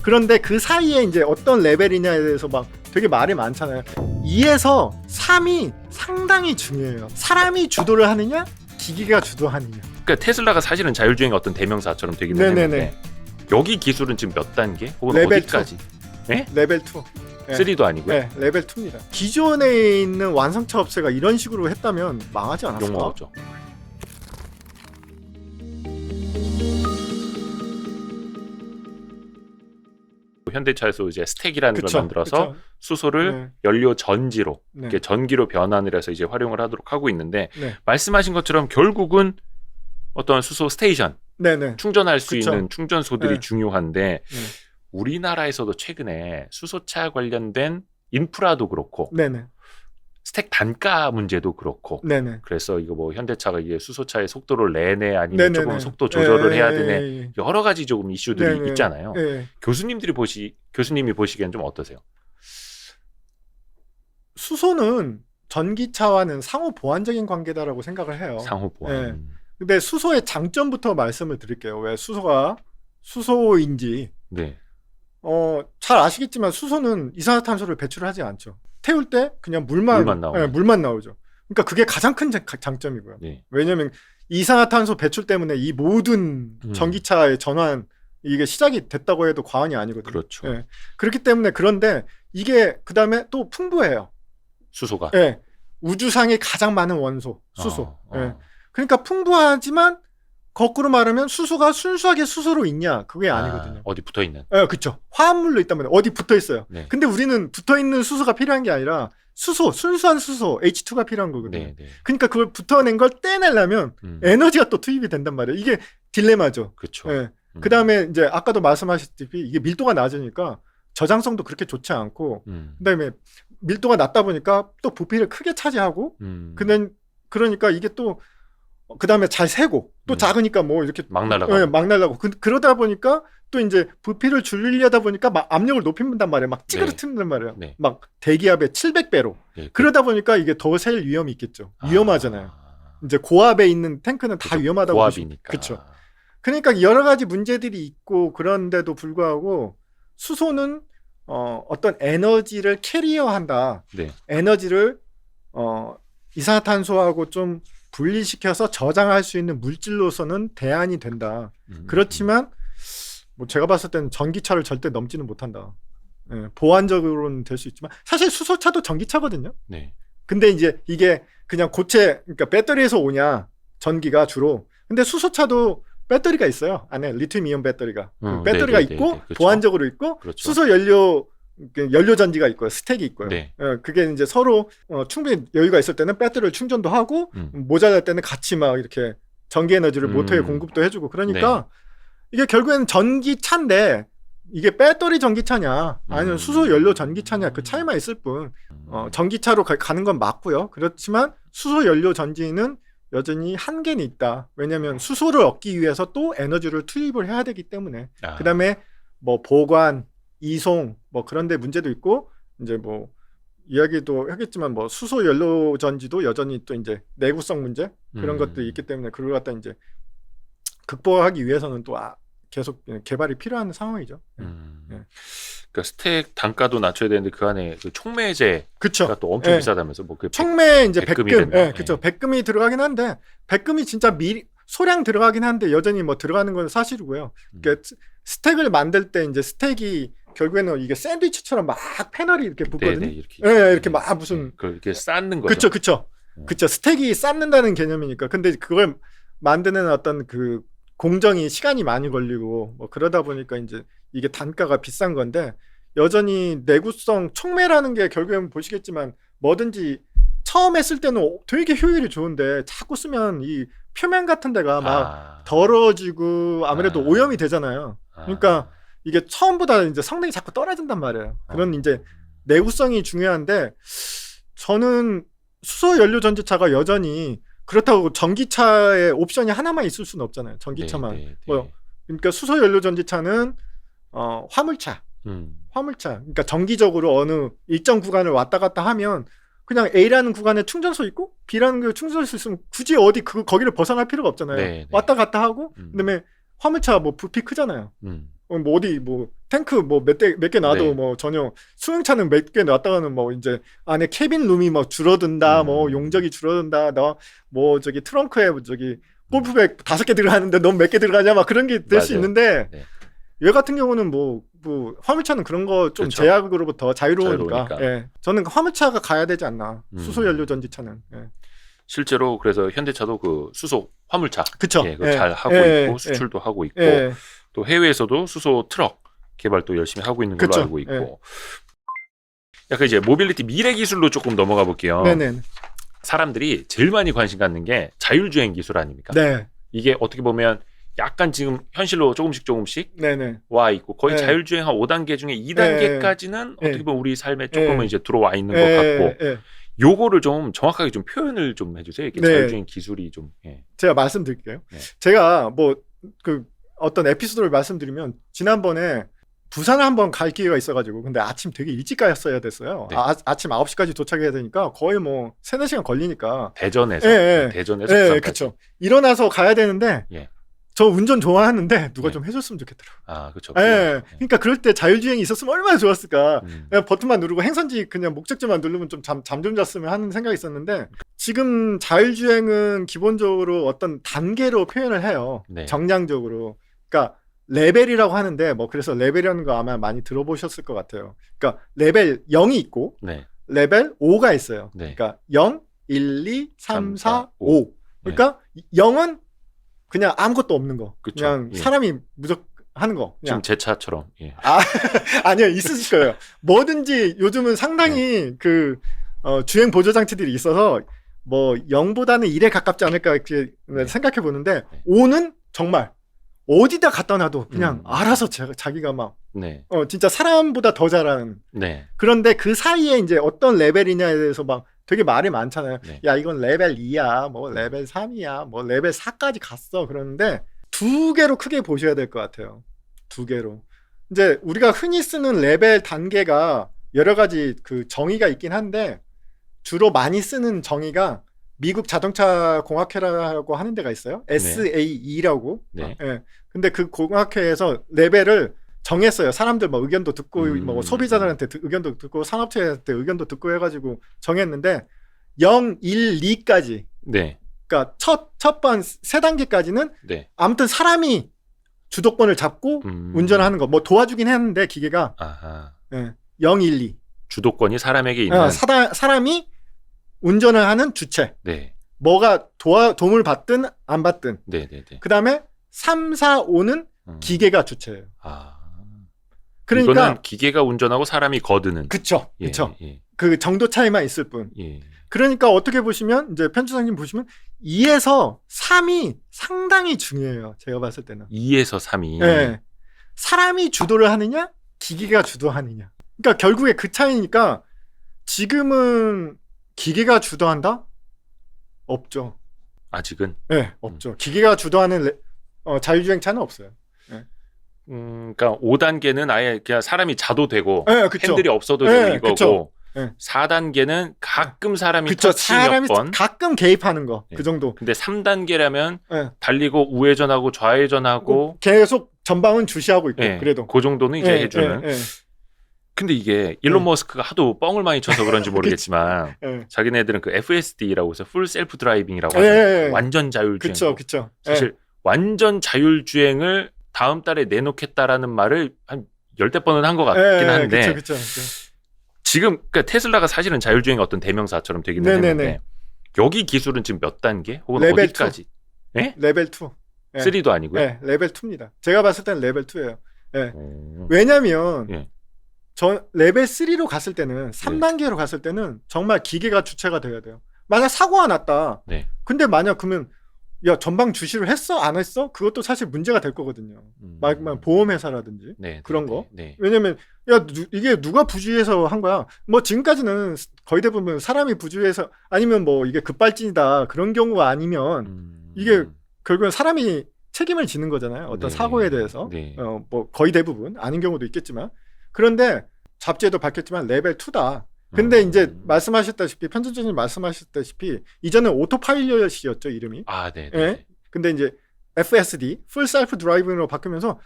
그런데 그 사이에 이제 어떤 레벨이냐에 대해서 막 되게 말이 많잖아요. 2에서 3이 상당히 중요해요. 사람이 주도를 하느냐, 기기가 주도하느냐. 그러니까 테슬라가 사실은 자율주행의 어떤 대명사처럼 되긴 네네네. 했는데 여기 기술은 지금 몇 단계? 혹은 레벨 어디까지? 레벨 2. 네. 3도 아니고요? 네, 레벨 2입니다. 기존에 있는 완성차 업체가 이런 식으로 했다면 망하지 않았을까? 욕먹었죠. 현대차에서 이제 스택이라는 걸 만들어서 그쵸. 수소를 네. 연료 전지로 네. 이렇게 전기로 변환을 해서 이제 활용을 하도록 하고 있는데 네. 말씀하신 것처럼 결국은 어떤 수소 스테이션 네네. 충전할 수 그쵸. 있는 충전소들이 네. 중요한데 우리나라에서도 최근에 수소차 관련된 인프라도 그렇고 네네. 스택 단가 문제도 그렇고 네네. 그래서 이거 뭐 현대차가 이게 수소차의 속도를 내내 아니면 네네네. 조금 속도 조절을 해야 되네 예. 여러 가지 조금 이슈들이 네네. 있잖아요. 예. 교수님이 보시기엔 좀 어떠세요? 수소는 전기차와는 상호 보완적인 관계다라고 생각을 해요. 상호 보완. 네. 근데 수소의 장점부터 말씀을 드릴게요. 왜 수소가 수소인지. 네. 잘 아시겠지만 수소는 이산화탄소를 배출하지 않죠. 태울 때 그냥 물만 나오죠. 네, 물만 나오죠. 그러니까 그게 가장 큰 장점이고요. 네. 왜냐하면 이산화탄소 배출 때문에 이 모든 전기차의 전환 이게 시작이 됐다고 해도 과언이 아니거든요. 그렇죠. 네. 그렇기 때문에 그런데 이게 그 다음에 또 풍부해요. 수소가. 네. 우주상에 가장 많은 원소 수소. 어. 네. 그러니까 풍부하지만 거꾸로 말하면 수소가 순수하게 수소로 있냐 그게 아니거든요. 어디 붙어 있는. 네, 그렇죠. 화합물로 있단 말이에요. 어디 붙어 있어요. 네. 근데 우리는 붙어 있는 수소가 필요한 게 아니라 수소, 순수한 수소 H2가 필요한 거거든요. 네, 네. 그러니까 그걸 붙어낸 걸 떼내려면 에너지가 또 투입이 된단 말이에요. 이게 딜레마죠. 그렇죠. 네. 그 다음에 이제 아까도 말씀하셨듯이 이게 밀도가 낮으니까 저장성도 그렇게 좋지 않고 그다음에 밀도가 낮다 보니까 또 부피를 크게 차지하고 그러니까 이게 또 그다음에 잘 새고 또 작으니까 뭐 이렇게 막 날아가고. 네, 막 날아가고 그러다 보니까 또 이제 부피를 줄이려다 보니까 막 압력을 높인단 말이에요. 막 찌그러뜨린단 말이에요. 네. 막 대기압의 700배로. 네. 그러다 보니까 이게 더 셀 위험이 있겠죠. 위험하잖아요. 이제 고압에 있는 탱크는 다 위험하다고 고압이니까. 그렇죠. 그러니까 여러 가지 문제들이 있고 그런데도 불구하고 수소는 어떤 에너지를 캐리어한다. 네. 에너지를 이산화탄소하고 좀 분리시켜서 저장할 수 있는 물질로서는 대안이 된다. 그렇지만 뭐 제가 봤을 때는 전기차를 절대 넘지는 못한다. 예, 보완적으로는 될 수 있지만 사실 수소차도 전기차거든요. 네. 근데 이제 이게 그냥 고체 그러니까 배터리에서 오냐 전기가 주로. 근데 수소차도 배터리가 있어요. 안에 리튬 이온 배터리가. 배터리가 있고 그렇죠. 보완적으로 있고 그렇죠. 수소 연료 전지가 있고요. 스택이 있고요. 네. 그게 이제 서로 충분히 여유가 있을 때는 배터리를 충전도 하고 모자랄 때는 같이 막 이렇게 전기 에너지를 모터에 공급도 해주고 그러니까 이게 결국에는 전기차인데 이게 배터리 전기차냐 아니면 수소 연료 전기차냐 그 차이만 있을 뿐 전기차로 가는 건 맞고요. 그렇지만 수소 연료 전지는 여전히 한계는 있다. 왜냐하면 수소를 얻기 위해서 또 에너지를 투입을 해야 되기 때문에 그다음에 뭐 보관 이송 뭐 그런 데 문제도 있고 이제 뭐 이야기도 하겠지만 뭐 수소 연료 전지도 여전히 또 이제 내구성 문제 그런 것들이 있기 때문에 그걸 갖다 이제 극복하기 위해서는 또 계속 개발이 필요한 상황이죠. 그러니까 스택 단가도 낮춰야 되는데 그 안에 그 촉매제가 그쵸. 또 엄청 비싸다면서 뭐 그 촉매 이제 백금이 백금, 된다. 그렇죠. 백금이 들어가긴 한데 백금이 진짜 소량 들어가긴 한데 여전히 뭐 들어가는 건 사실이고요. 그러니까 스택을 만들 때 이제 스택이 결국에는 이게 샌드위치처럼 막 패널이 이렇게 붙거든요. 네네, 이렇게. 이렇게 막 무슨 이렇게 쌓는 거죠. 그쵸. 스택이 쌓는다는 개념이니까. 근데 그걸 만드는 어떤 그 공정이 시간이 많이 걸리고 뭐 그러다 보니까 이제 이게 단가가 비싼 건데 여전히 내구성 촉매라는 게 결국엔 보시겠지만 뭐든지 처음 했을 때는 되게 효율이 좋은데 자꾸 쓰면 이 표면 같은 데가 막 더러워지고 아무래도 오염이 되잖아요. 그러니까 이게 처음보다 이제 성능이 자꾸 떨어진단 말이에요. 그런 이제 내구성이 중요한데 저는 수소 연료 전지차가 여전히 그렇다고 전기차의 옵션이 하나만 있을 수는 없잖아요. 전기차만. 그러니까 수소 연료 전지차는 화물차. 그러니까 정기적으로 어느 일정 구간을 왔다 갔다 하면 그냥 A라는 구간에 충전소 있고 B라는 충전소 있으면 굳이 거기를 벗어날 필요가 없잖아요. 왔다 갔다 하고 그다음에 화물차 뭐 부피 크잖아요. 뭐 어디 뭐 탱크 뭐 몇 개 놔도 네. 뭐 전혀 수용차는 몇 개 놨다가는 뭐 이제 안에 캐빈 룸이 뭐 줄어든다, 뭐 용적이 줄어든다, 너 뭐 저기 트렁크에 저기 골프백 5개 들어가는데 넌 몇 개 들어가냐 막 그런 게 될 수 맞아요. 있는데 네. 얘 같은 경우는 뭐 화물차는 그런 거 좀 그렇죠. 제약으로부터 자유로우니까. 자유로우니까. 예. 저는 화물차가 가야 되지 않나. 수소 연료 전지차는. 예. 실제로 그래서 현대차도 그 수소 화물차 그쵸. 예, 그거 예. 잘 하고 예. 있고 수출도 하고 있고 예. 또 해외에서도 수소 트럭 개발도 열심히 하고 있는 걸로 그쵸. 알고 있고 예. 약간 이제 모빌리티 미래 기술로 조금 넘어가 볼게요. 네네. 사람들이 제일 많이 관심 갖는 게 자율주행 기술 아닙니까? 네. 이게 어떻게 보면 약간 지금 현실로 조금씩 네네. 와 있고 거의 네. 자율주행 한 5단계 중에 2단계까지는 네. 어떻게 보면 우리 삶에 조금은 네. 이제 들어와 있는 것 예. 같고 예. 요거를 좀 정확하게 좀 표현을 좀 해주세요. 이게 네. 자율주행 기술이 좀 예. 제가 말씀드릴게요. 네. 제가 뭐 그 어떤 에피소드를 말씀드리면 지난번에 부산을 한번 갈 기회가 있어가지고 근데 아침 되게 일찍 갔어야 됐어요. 네. 아침 9시까지 도착해야 되니까 거의 뭐 3-4시간 걸리니까. 대전에서 예. 대전에서 예, 부산까지. 그렇죠. 일어나서 가야 되는데 예. 저 운전 좋아하는데 누가 네. 좀 해줬으면 좋겠더라고요. 아, 그렇죠. 예. 그러니까 그럴 때 자율주행이 있었으면 얼마나 좋았을까. 음. 그냥 버튼만 누르고 행선지 그냥 목적지만 누르면 좀 잠 좀 잤으면 하는 생각이 있었는데 지금 자율주행은 기본적으로 어떤 단계로 표현을 해요. 네. 정량적으로. 그러니까 레벨이라고 하는데 뭐 그래서 레벨이라는 거 아마 많이 들어보셨을 것 같아요. 그러니까 레벨 0이 있고 네. 레벨 5가 있어요. 네. 그러니까 0, 1, 2, 3, 4, 5. 네. 그러니까 0은 그냥 아무것도 없는 거. 그쵸. 그냥 예. 사람이 무조건 하는 거. 지금 그냥. 제 차처럼. 예. 아니요, 있으실 거예요. 뭐든지 요즘은 상당히 그 주행 보조 장치들이 있어서 뭐 0보다는 1에 가깝지 않을까 이렇게 네. 생각해 보는데 네. 5는 정말 어디다 갖다 놔도 그냥 음. 알아서 자기가 막 네. 진짜 사람보다 더 잘하는. 네. 그런데 그 사이에 이제 어떤 레벨이냐에 대해서 막 되게 말이 많잖아요. 네. 야, 이건 레벨 2야, 뭐 레벨 3이야, 뭐 레벨 4까지 갔어. 그러는데 두 개로 크게 보셔야 될 것 같아요. 두 개로. 이제 우리가 흔히 쓰는 레벨 단계가 여러 가지 그 정의가 있긴 한데 주로 많이 쓰는 정의가 미국 자동차 공학회라고 하는 데가 있어요. SAE라고. 네. 예. 근데 그 공학회에서 레벨을 정했어요. 사람들 뭐 의견도 듣고 뭐 소비자들한테 의견도 듣고 산업체한테 의견도 듣고 해가지고 정했는데 0, 1, 2까지. 네. 그러니까 첫 번 세 단계까지는 네. 아무튼 사람이 주도권을 잡고 운전하는 거. 뭐 도와주긴 했는데 기계가 아하. 0, 1, 2. 주도권이 사람에게 있는. 사람이 운전을 하는 주체. 네. 뭐가 도움을 받든 안 받든. 네, 네, 네. 그 다음에 3, 4, 5는 기계가 주체예요. 아. 그러니까 이거는 기계가 운전하고 사람이 거드는. 그쵸. 예, 그쵸. 예, 그 정도 차이만 있을 뿐. 예. 그러니까 어떻게 보시면 이제 편집장님 보시면 2에서 3이 상당히 중요해요. 제가 봤을 때는. 2에서 3이. 예. 사람이 주도를 하느냐, 기계가 주도하느냐. 그러니까 결국에 그 차이니까 지금은 기계가 주도한다? 없죠. 아직은. 네, 없죠. 기계가 주도하는 자율주행차는 없어요. 그러니까 5단계는 아예 그냥 사람이 자도 되고 네, 그쵸. 핸들이 없어도 네, 되고 이거고 그쵸. 네. 4단계는 가끔 사람이 그쵸. 터치 사람이 몇 번. 가끔 개입하는 거. 네. 그 정도. 근데 3단계라면 네. 달리고 우회전하고 좌회전하고 계속 전방은 주시하고 있고 예, 그래도. 그 정도는 이제 해주는. 근데 이게 일론 네. 머스크가 하도 뻥을 많이 쳐서 그런지 모르겠지만 예. 자기네들은 그 FSD라고 해서 풀 셀프 드라이빙이라고 예, 하죠. 예, 예. 완전 자율주행. 그쵸, 그쵸. 사실 완전 자율주행을 다음 달에 내놓겠다라는 말을 한 10대 번은 한 것 같긴 한데 그쵸. 지금 그러니까 테슬라가 사실은 자율주행의 어떤 대명사처럼 되긴 네네네. 했는데 여기 기술은 지금 몇 단계? 혹은 레벨 어디까지? 예? 레벨 2. 예. 3도 아니고요? 네, 레벨 2입니다. 제가 봤을 때는 레벨 2예요. 예. 오. 왜냐면 예. 저 레벨 3로 갔을 때는 3단계로 갔을 때는 정말 기계가 주체가 돼야 돼요. 만약 사고가 났다. 네. 근데 만약 그러면 야 전방 주시를 했어 안 했어? 그것도 사실 문제가 될 거거든요. 막 보험회사라든지 네, 그런 네, 거. 네. 왜냐면 야 이게 누가 부주의해서 한 거야? 뭐 지금까지는 거의 대부분 사람이 부주의해서 아니면 뭐 이게 급발진이다 그런 경우가 아니면 이게 결국엔 사람이 책임을 지는 거잖아요. 어떤 네. 사고에 대해서. 네. 뭐 거의 대부분 아닌 경우도 있겠지만 그런데 잡지에도 밝혔지만 레벨 2다. 근데 이제 말씀하셨다시피 편집자님 말씀하셨다시피 이전에 오토파일럿이었죠 이름이. 아, 네. 예. 근데 이제 FSD, 풀 셀프 드라이빙으로 바뀌면서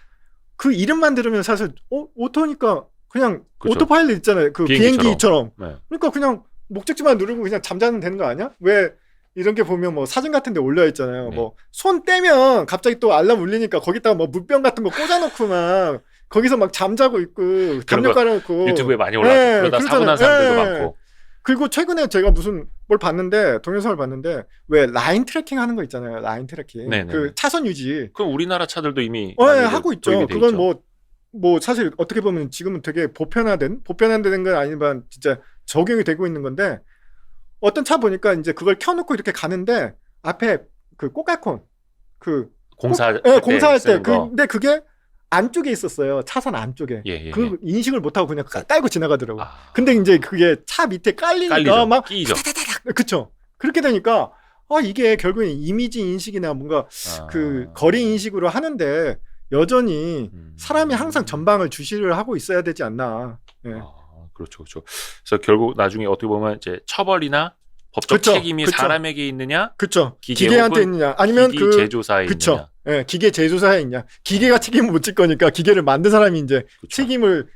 그 이름만 들으면 사실 오토니까 그냥 그쵸. 오토파일럿 있잖아요. 그 비행기처럼. 비행기처럼. 네. 그러니까 그냥 목적지만 누르고 그냥 잠자면 되는 거 아니야? 왜 이런 게 보면 뭐 사진 같은 데 올려 있잖아요. 네. 뭐 손 떼면 갑자기 또 알람 울리니까 거기다가 뭐 물병 같은 거 꽂아놓고 막 거기서 막 잠자고 있고 그런 담요 거 깔아놓고 유튜브에 많이 올라왔죠. 예, 그러다 사고 난 그러잖아요. 사람들도 예. 많고. 그리고 최근에 제가 무슨 뭘 봤는데 동영상을 봤는데 왜 라인 트래킹 하는 거 있잖아요. 라인 트래킹. 네네. 그 차선 유지. 그럼 우리나라 차들도 이미 예, 많이들 하고 있죠. 도입이 돼 그건 있죠. 뭐 사실 어떻게 보면 지금은 되게 보편화된 건 아니지만 진짜 적용이 되고 있는 건데 어떤 차 보니까 이제 그걸 켜놓고 이렇게 가는데 앞에 그 꼬깔콘 그 공사할 공사할 때 쓰는 거. 근데 그게 안쪽에 있었어요. 차선 안쪽에. 예. 그 인식을 못하고 그냥 깔고 지나가더라고. 아, 근데 이제 그게 차 밑에 깔리니까 깔리죠. 막 끼죠. 그쵸. 그렇게 되니까 이게 결국엔 이미지 인식이나 뭔가 그 거리 인식으로 하는데 여전히 사람이 항상 전방을 주시를 하고 있어야 되지 않나. 예. 그렇죠. 그래서 결국 나중에 어떻게 보면 이제 처벌이나 법적 그쵸, 책임이 그쵸. 사람에게 있느냐, 그쵸. 기계 기계한테 혹은 있느냐 아니면 기기 그 제조사에 그쵸. 있느냐. 예, 기계 제조사에 있냐. 기계가 책임을 못 질 거니까 기계를 만든 사람이 이제 그쵸.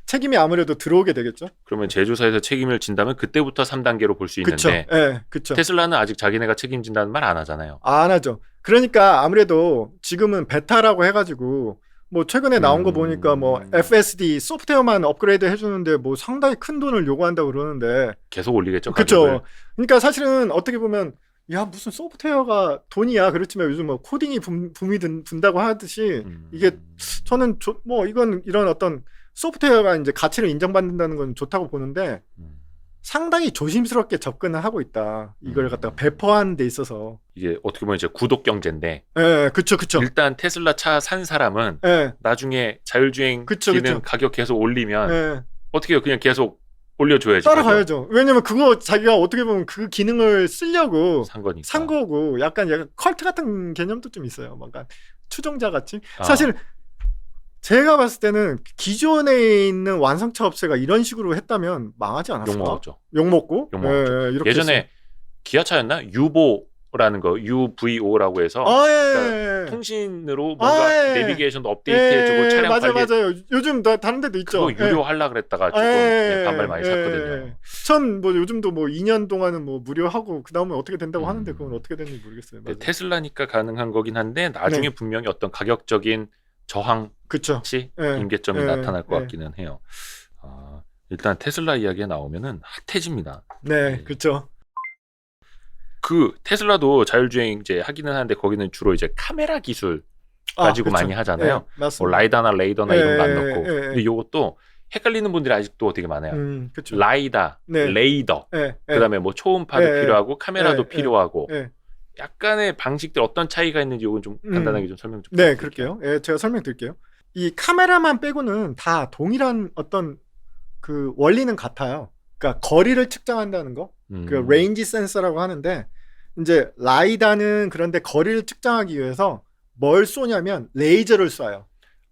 책임이 아무래도 들어오게 되겠죠. 그러면 제조사에서 책임을 진다면 그때부터 3단계로 볼 수 그쵸. 있는데 예, 그쵸. 테슬라는 아직 자기네가 책임진다는 말 안 하잖아요. 안 하죠. 그러니까 아무래도 지금은 베타라고 해가지고 뭐 최근에 나온 거 보니까 뭐 FSD 소프트웨어만 업그레이드 해주는데 뭐 상당히 큰 돈을 요구한다고 그러는데 계속 올리겠죠. 그쵸. 가격을. 그러니까 사실은 어떻게 보면 야 무슨 소프트웨어가 돈이야 그렇지만 요즘 뭐 코딩이 붐이 든다고 하듯이 이게 저는 뭐 이런 어떤 소프트웨어가 이제 가치를 인정받는다는 건 좋다고 보는데 상당히 조심스럽게 접근을 하고 있다. 이걸 갖다가 배포하는 데 있어서. 이게 어떻게 보면 이제 구독 경제인데 예, 그쵸. 일단 테슬라 차 산 사람은 예, 나중에 자율주행 그쵸. 기능 가격 계속 올리면 예. 어떻게 해요? 그냥 계속 올려줘야지. 따라가야죠. 왜냐면 그거 자기가 어떻게 보면 그 기능을 쓰려고 산 거니까. 산 거고 약간 컬트 같은 개념도 좀 있어요. 뭔가 추종자 같이. 아. 사실 제가 봤을 때는 기존에 있는 완성차 업체가 이런 식으로 했다면 망하지 않았을까? 욕먹었죠. 욕먹고? 욕먹었죠. 예, 이렇게 예전에 기아차였나? 유보라는 거, UVO라고 해서 예. 통신으로 뭔가 예. 내비게이션도 업데이트해주고 차량 맞아요. 요즘 다른 데도 있죠. 그거 유료하려 그랬다가 조금 반발 많이 샀거든요. 전 뭐 요즘도 뭐 2년 동안은 뭐 무료하고 그 다음에 어떻게 된다고 하는데 그건 어떻게 되는지 모르겠어요. 맞아요. 테슬라니까 가능한 거긴 한데 나중에 네. 분명히 어떤 가격적인 저항치, 그쵸. 예. 임계점이 예. 나타날 것 예. 같기는 해요. 일단 테슬라 이야기가 나오면은 핫해집니다. 네, 그쵸. 그 테슬라도 자율주행 이제 하기는 하는데 거기는 주로 이제 카메라 기술 가지고 그쵸. 많이 하잖아요. 예, 맞습니다. 뭐 라이다나 레이더나 이런 거 안 예, 넣고. 예, 예. 근데 이것도 헷갈리는 분들이 아직도 되게 많아요. 그쵸. 라이다, 네. 레이더, 예, 예. 그다음에 뭐 초음파도 예, 필요하고 카메라도 예, 필요하고 예. 약간의 방식들 어떤 차이가 있는지 이건 좀 간단하게 좀 설명 좀 네, 부탁드릴게요. 그럴게요. 예, 제가 설명드릴게요. 이 카메라만 빼고는 다 동일한 어떤 그 원리는 같아요. 그러니까 거리를 측정한다는 거. 그 레인지 센서라고 하는데 이제 라이다는 그런데 거리를 측정하기 위해서 뭘 쏘냐면 레이저를 쏴요.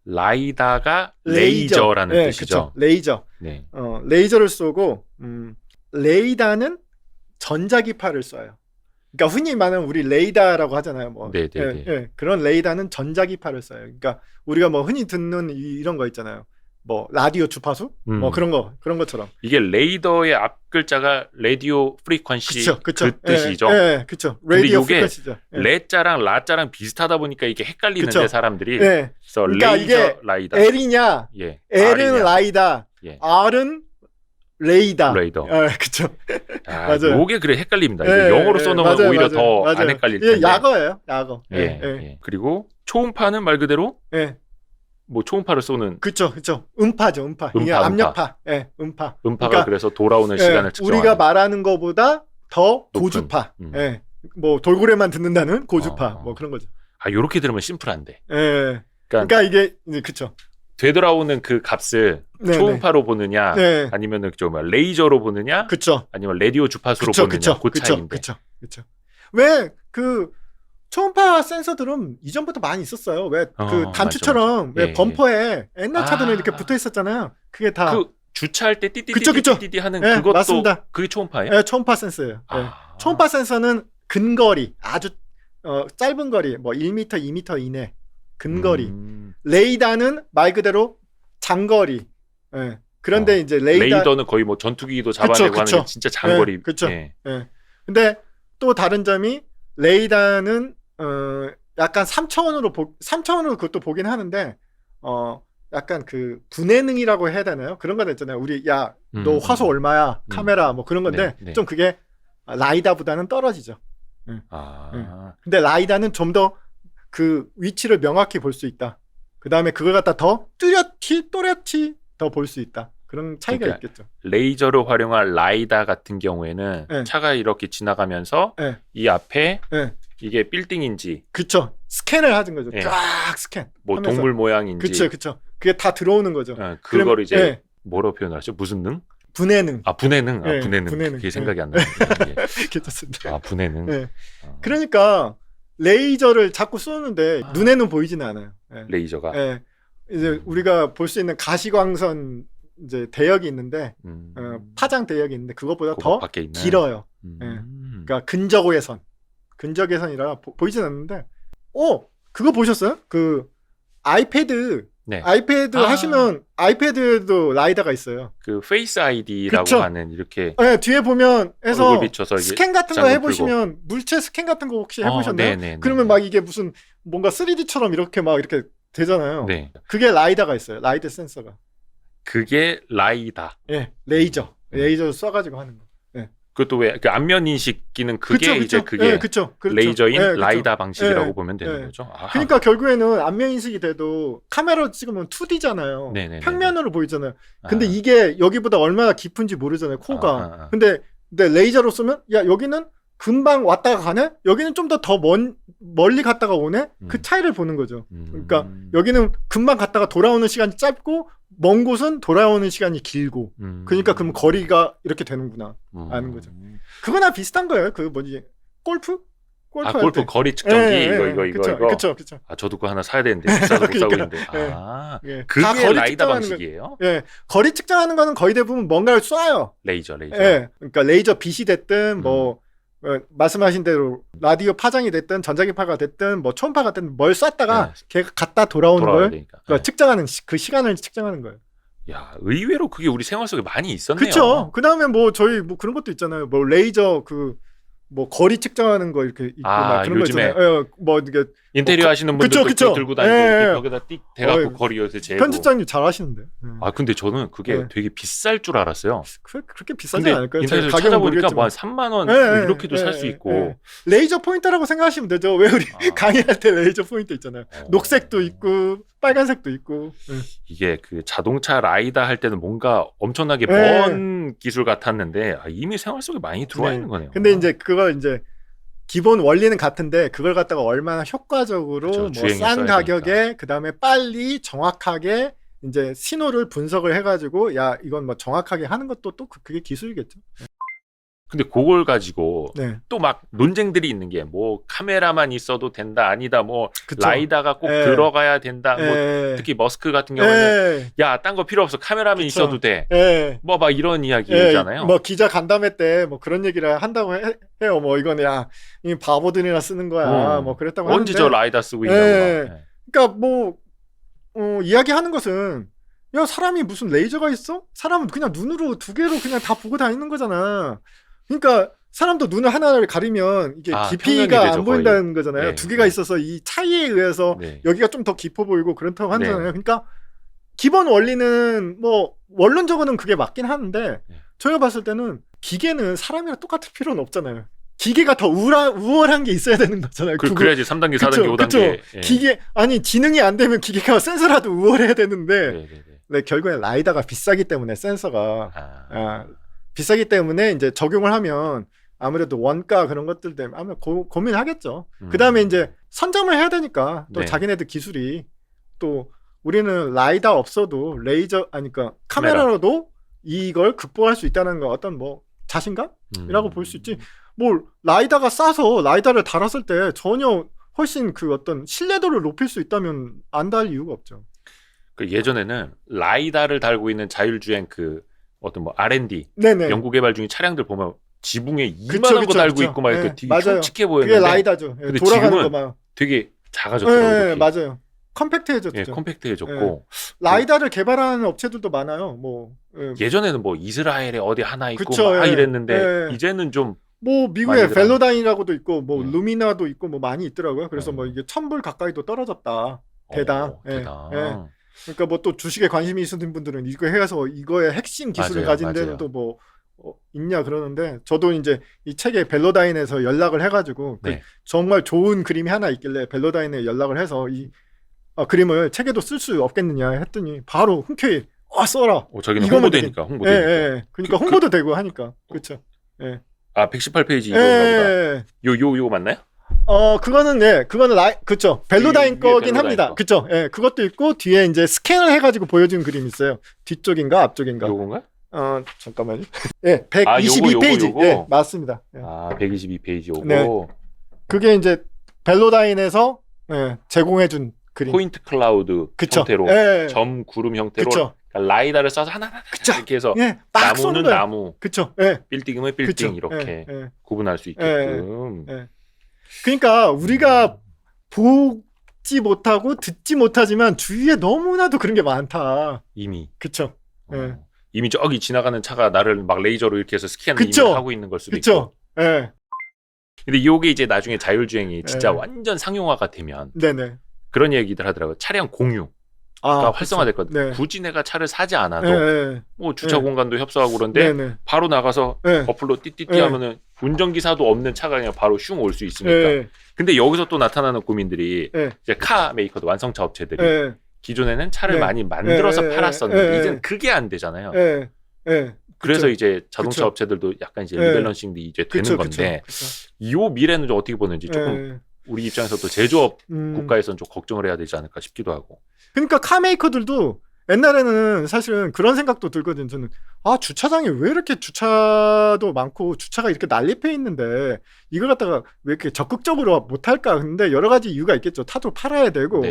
라이다가 레이저라는 네, 뜻이죠. 그쵸. 레이저. 네. 레이저를 쏘고 레이다는 전자기파를 쏴요. 그러니까 흔히 말하는 우리 레이더라고 하잖아요. 뭐. 네. 그런 레이더는 전자기파를 쏴요. 그러니까 우리가 뭐 흔히 듣는 이런 거 있잖아요. 뭐 라디오 주파수? 뭐 그런 것처럼. 이게 레이더의 앞 글자가 라디오 프리퀀시 그쵸. 그 뜻이죠. 예, 그쵸. 근데 라디오 이게 프리퀀시죠. 예. 레자랑 라자랑 비슷하다 보니까 이게 헷갈리는데 그쵸. 사람들이. 예. 그래서 그러니까 레이저 이게 라이다. L이냐? 예. L은 R이냐. 라이다. 예. R은 레이더. 레이더. 그쵸. 맞아요. 요게 그래 헷갈립니다. 예, 영어로 예, 써놓으면 맞아요, 오히려 맞아요. 더 안 맞아요. 헷갈릴 텐데. 예, 약어예요. 약어. 예. 그리고 초음파는 말 그대로 예. 뭐 초음파를 쏘는 그쵸. 음파죠, 음파. 이게 음파. 압력파. 예, 음파. 음파가 그러니까, 그래서 돌아오는 예, 시간을 측정하는. 우리가 말하는 거보다 더 높은. 고주파. 음. 예. 뭐 돌고래만 듣는다는 고주파. 어. 뭐 그런 거죠. 요렇게 들으면 심플한데. 예. 그러니까 그러니까 이게 그쵸. 되돌아오는 그 값을 네, 초음파로 보느냐, 네. 아니면은 좀 레이저로 보느냐, 그쵸. 아니면 라디오 주파수로 그쵸, 보느냐, 그 차이인데. 그쵸. 왜 그 초음파 센서들은 이전부터 많이 있었어요. 왜 그 단추처럼 맞아. 왜 예, 범퍼에 옛날 차들은 아. 이렇게 붙어 있었잖아요. 그게 다 그 주차할 때 그쵸. 띠띠띠띠띠 하는 예, 그것도 맞습니다. 그게 초음파예요? 예, 초음파 센서예요. 예. 아. 초음파 센서는 근거리 아주 짧은 거리 뭐 1m, 2m 이내 근거리. 레이더는 말 그대로 장거리. 예. 그런데 이제 레이더는 거의 뭐 전투기도 잡아내고 하는 게 진짜 장거리. 그렇죠. 예. 근데 또 다른 점이 레이더는 약간 3차원으로 그것도 보긴 하는데 약간 그 분해능이라고 해야 되나요? 그런 거 있잖아요. 우리 야, 너 화소 얼마야? 카메라 뭐 그런 건데 네. 좀 그게 라이다보다는 떨어지죠. 근데 라이다는 좀 더 그 위치를 명확히 볼 수 있다. 그 다음에 그걸 갖다 더 또렷이 더 볼 수 있다. 그런 차이가 그러니까 있겠죠. 레이저를 활용한 라이다 같은 경우에는 네. 차가 이렇게 지나가면서 네. 이 앞에 네. 이게 빌딩인지, 그쵸. 스캔을 하는 거죠. 네. 쫙 스캔. 뭐 하면서. 동물 모양인지, 그쵸. 그게 다 들어오는 거죠. 그걸 이제 네. 뭐라고 표현하죠? 무슨 능? 분해능. 분해능. 네, 분해능. 분해능. 그게 생각이 안 나요. 괜찮습니다. 분해능. 네. 그러니까 레이저를 자꾸 쏘는데 눈에는 보이지는 않아요. 네. 레이저가. 네. 이제 우리가 볼 수 있는 가시광선 이제 대역이 있는데 파장 대역이 있는데 그것보다 더 밖에 있나요? 길어요. 그러니까 근적외선이라 보이진 않는데. 그거 보셨어요? 그 아이패드 하시면 아이패드에도 라이다가 있어요. 그 페이스 아이디라고 그쵸? 하는 이렇게 네, 뒤에 보면 해서 얼굴 비춰서 스캔 같은 거 해보시면 물체 스캔 같은 거 혹시 해보셨나요? 네네. 그러면 막 이게 무슨 뭔가 3D처럼 이렇게 막 이렇게 되잖아요. 네. 그게 라이다가 있어요. 라이다 센서가. 그게 라이다. 예, 레이저 쏴가지고 하는 거. 그것도 왜 그 안면 인식기는 그게 그쵸. 이제 그게 그렇죠. 레이저인 그쵸. 라이다 방식이라고 예. 보면 되는 예. 거죠. 그러니까 결국에는 안면 인식이 돼도 카메라로 찍으면 2D잖아요. 네네네네. 평면으로 보이잖아요. 근데 이게 여기보다 얼마나 깊은지 모르잖아요. 코가. 근데 레이저로 쏘면 야 여기는 금방 왔다가 가네? 여기는 좀 더 멀리 갔다가 오네? 그 차이를 보는 거죠. 그러니까 여기는 금방 갔다가 돌아오는 시간이 짧고 먼 곳은 돌아오는 시간이 길고 그러니까 그럼 거리가 이렇게 되는구나 아는 거죠. 그거나 비슷한 거예요. 그 뭐지? 골프 할 때. 거리 측정기 이거. 그쵸. 저도 그거 하나 사야 되는데 비싸서 못 사고 있는데. 그게 다 거리 라이다 측정하는 방식이에요? 예, 거리 측정하는 거는 거의 대부분 뭔가를 쏴요. 레이저. 예, 그러니까 레이저 빛이 됐든 말씀하신 대로 라디오 파장이 됐든 전자기파가 됐든 뭐 초음파가 됐든 뭘 쐈다가 걔가 갔다 돌아오는 걸 측정하는 그 시간을 측정하는 거예요. 야, 의외로 그게 우리 생활 속에 많이 있었네요. 그렇죠. 그다음에 뭐 저희 뭐 그런 것도 있잖아요. 뭐 레이저 뭐 거리 측정하는 거 이렇게 있고 막 그런 요즘에 거 있잖아요. 뭐 이게 인테리어 하시는 분들도 그쵸. 들고 다니고 벽에다 띡 대갖고 거리 요새 재고. 편집장님 잘하시는데. 근데 저는 그게 되게 비쌀 줄 알았어요. 그렇게 비싸지 않을까요? 인터넷에서 찾아보니까 뭐 한 3만 원 이렇게도 살 수 있고. 레이저 포인터라고 생각하시면 되죠. 왜 우리 강의할 때 레이저 포인터 있잖아요. 녹색도 있고 빨간색도 있고. 이게 그 자동차 라이다 할 때는 뭔가 엄청나게 먼 기술 같았는데 이미 생활 속에 많이 들어와 있는 거네요. 근데 이제 그걸 이제 기본 원리는 같은데 그걸 갖다가 얼마나 효과적으로 뭐 싼 가격에 그다음에 빨리 정확하게 이제 신호를 분석을 해가지고 야 이건 뭐 정확하게 하는 것도 또 그게 기술이겠죠. 근데 그걸 가지고 또 막 논쟁들이 있는 게 뭐 카메라만 있어도 된다 아니다 뭐 라이다가 꼭 들어가야 된다 뭐 특히 머스크 같은 경우는 야 딴 거 필요 없어 카메라만 있어도 돼 뭐 막 이런 이야기잖아요. 뭐 기자 간담회 때 뭐 그런 얘기를 한다고 해요. 뭐 이거는 야 이 바보들이나 쓰는 거야 뭐 그랬다고 하는데 언제 저 라이다 쓰고 있냐고 그러니까 뭐 이야기하는 것은 야 사람이 무슨 레이저가 있어? 사람은 그냥 눈으로 두 개로 그냥 다 보고 다니는 거잖아. 그러니까 사람도 눈을 하나를 가리면 이게 깊이가 안 보인다는 거잖아요. 두 개가 있어서 이 차이에 의해서 여기가 좀 더 깊어 보이고 그렇다고 하잖아요. 그러니까 기본 원리는 뭐 원론적으로는 그게 맞긴 하는데 저희가 봤을 때는 기계는 사람이랑 똑같을 필요는 없잖아요. 기계가 더 우월한 게 있어야 되는 거잖아요. 그래야지 3단계, 4단계, 5단계. 기계 지능이 안 되면 기계가 센서라도 우월해야 되는데 결국엔 라이다가 비싸기 때문에 센서가 비싸기 때문에 이제 적용을 하면 아무래도 원가 그런 것들 때문에 아마 고민하겠죠. 그 다음에 이제 선점을 해야 되니까 또 자기네들 기술이 또 우리는 라이다 없어도 그러니까 카메라로도 이걸 극복할 수 있다는 거 어떤 뭐 자신감이라고 볼 수 있지. 뭐 라이다가 싸서 라이다를 달았을 때 전혀 훨씬 그 어떤 신뢰도를 높일 수 있다면 안 달 이유가 없죠. 그 예전에는 라이다를 달고 있는 자율주행 그 어떤 뭐 R&D 연구 개발 중인 차량들 보면 지붕에 이만한 거 달고 있고 막 이렇게 되게 흉측해 보였는데 그게 라이다죠. 근데 돌아가는 지금은 거만 되게 작아졌더라고요. 맞아요. 컴팩트해졌죠. 예, 컴팩트해졌고 라이다를 개발하는 업체들도 많아요. 뭐 예전에는 뭐 이스라엘에 어디 하나 있고 그쵸, 막 예. 이랬는데 예. 이제는 좀 뭐 미국에 많이들 벨로다인이라고도 있고 뭐 예. 루미나도 있고 뭐 많이 있더라고요. 그래서 뭐 이게 1,000불 가까이도 떨어졌다. 대당. 예. 대당. 예. 그러니까 뭐 또 주식에 관심이 있으신 분들은 이거 해서 이거의 핵심 기술을 맞아요, 가진 데는 맞아요. 또 뭐 있냐 그러는데 저도 이제 이 책에 벨로다인에서 연락을 해가지고 네. 정말 좋은 그림이 하나 있길래 벨로다인에 연락을 해서 이 그림을 책에도 쓸 수 없겠느냐 했더니 바로 흔쾌히 써라. 저기는 이거만 홍보되니까. 그러니까 홍보도 되고 하니까 그렇죠. 118페이지 이건가 보다. 요 맞나요? 그거는 그쵸. 벨로다인 거긴 벨로다인 합니다. 거. 그쵸. 그것도 있고 뒤에 이제 스캔을 해가지고 보여준 그림이 있어요. 뒤쪽인가 앞쪽인가. 요건가? 잠깐만요. 122페이지. 요거. 맞습니다. 122페이지 요거. 네. 그게 이제 벨로다인에서 제공해준 그림. 포인트 클라우드 그쵸. 형태로 예. 점 구름 형태로 그쵸. 그러니까 라이다를 써서 하나하나 그쵸. 이렇게 해서 막 쏘는 나무는 거예요. 나무, 그쵸. 빌딩은 빌딩 그쵸. 이렇게 예. 구분할 수 있게끔. 그러니까 우리가 보지 못하고 듣지 못하지만 주위에 너무나도 그런 게 많다. 이미. 그쵸. 이미 저기 지나가는 차가 나를 막 레이저로 이렇게 해서 스캔을 이미 그쵸. 하고 있는 걸 수도 그쵸. 있고. 근데 이게 이제 나중에 자율주행이 진짜 완전 상용화가 되면 네네. 그런 얘기들 하더라고요. 차량 공유가 활성화됐거든요. 네. 굳이 내가 차를 사지 않아도 뭐 주차 네. 공간도 협소하고 그런데 네네. 바로 나가서 어플로 띠띠띠 하면은 운전기사도 없는 차가 그냥 바로 슝 올 수 있으니까. 근데 여기서 또 나타나는 고민들이 이제 카 메이커도 완성차 업체들이 기존에는 차를 많이 만들어서 팔았었는데 이제는 그게 안 되잖아요. 그래서 이제 자동차 그쵸. 업체들도 약간 이제 리밸런싱도 이제 되는 건데 이 미래는 좀 어떻게 보는지 조금 우리 입장에서도 제조업 국가에서는 좀 걱정을 해야 되지 않을까 싶기도 하고. 그러니까 카메이커들도 옛날에는 사실은 그런 생각도 들거든요. 저는 주차장에 왜 이렇게 주차도 많고 주차가 이렇게 난립해 있는데 이걸 갖다가 왜 이렇게 적극적으로 못할까. 근데 여러 가지 이유가 있겠죠. 차도 팔아야 되고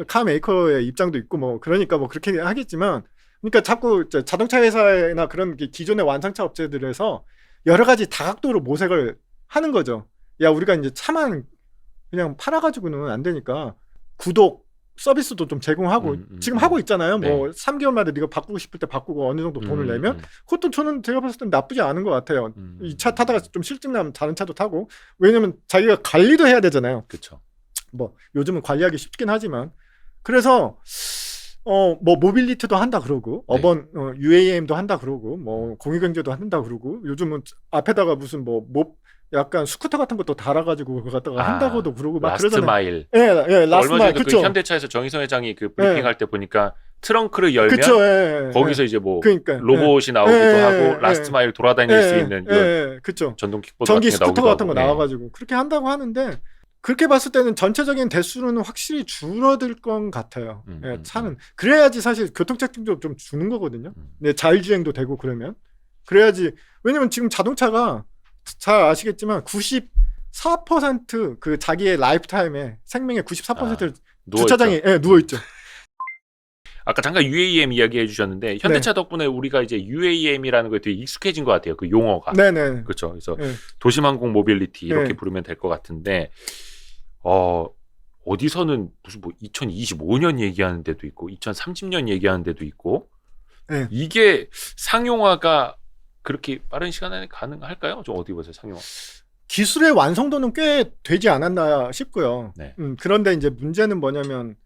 카메이커의 입장도 있고 뭐 그러니까 뭐 그렇게 하겠지만 그러니까 자꾸 자동차 회사나 그런 기존의 완성차 업체들에서 여러 가지 다각도로 모색을 하는 거죠. 야, 우리가 이제 차만 그냥 팔아가지고는 안 되니까 구독 서비스도 좀 제공하고 지금 하고 있잖아요. 뭐 3개월마다 네가 바꾸고 싶을 때 바꾸고 어느 정도 돈을 내면 그것도 저는 제가 봤을 땐 나쁘지 않은 것 같아요. 이 차 타다가 좀 실증 나면 다른 차도 타고 왜냐면 자기가 관리도 해야 되잖아요. 그렇죠. 뭐 요즘은 관리하기 쉽긴 하지만 그래서 뭐 모빌리티도 한다 그러고 어번 UAM도 한다 그러고 뭐 공유경제도 한다 그러고 요즘은 앞에다가 무슨 뭐 약간 스쿠터 같은 것도 달아가지고 그거 갖다가 한다고도 그러고 막 라스트 그러잖아요. 마일. 라스트 얼마 마일. 전에 그 현대차에서 정의성 회장이 그 브리핑할 때 보니까 트렁크를 열면 거기서 이제 뭐 로봇이 나오기도 하고 라스트 마일 돌아다닐 수 있는 이런 전동 킥보드 전기 같은 게 스쿠터 나오기도 같은 거 나와가지고 그렇게 한다고 하는데 그렇게 봤을 때는 전체적인 대수로는 확실히 줄어들 것 같아요. 차는 그래야지 사실 교통체증도 좀 주는 거거든요. 자율주행도 되고 그래야지. 왜냐면 지금 자동차가 잘 아시겠지만 94% 그 자기의 라이프타임에 생명의 94%를 주차장에 누워있죠. 아까 잠깐 UAM 이야기해 주셨는데 현대차 덕분에 우리가 이제 UAM이라는 거에 되게 익숙해진 것 같아요. 그 용어가. 네네. 그렇죠. 그래서 도심항공 모빌리티 이렇게 부르면 될 것 같은데 어디서는 무슨 뭐 2025년 얘기하는 데도 있고 2030년 얘기하는 데도 있고 이게 상용화가 그렇게 빠른 시간 안에 가능할까요? 좀 어디 보세요, 상용화? 기술의 완성도는 꽤 되지 않았나 싶고요. 그런데 이제 문제는 뭐냐면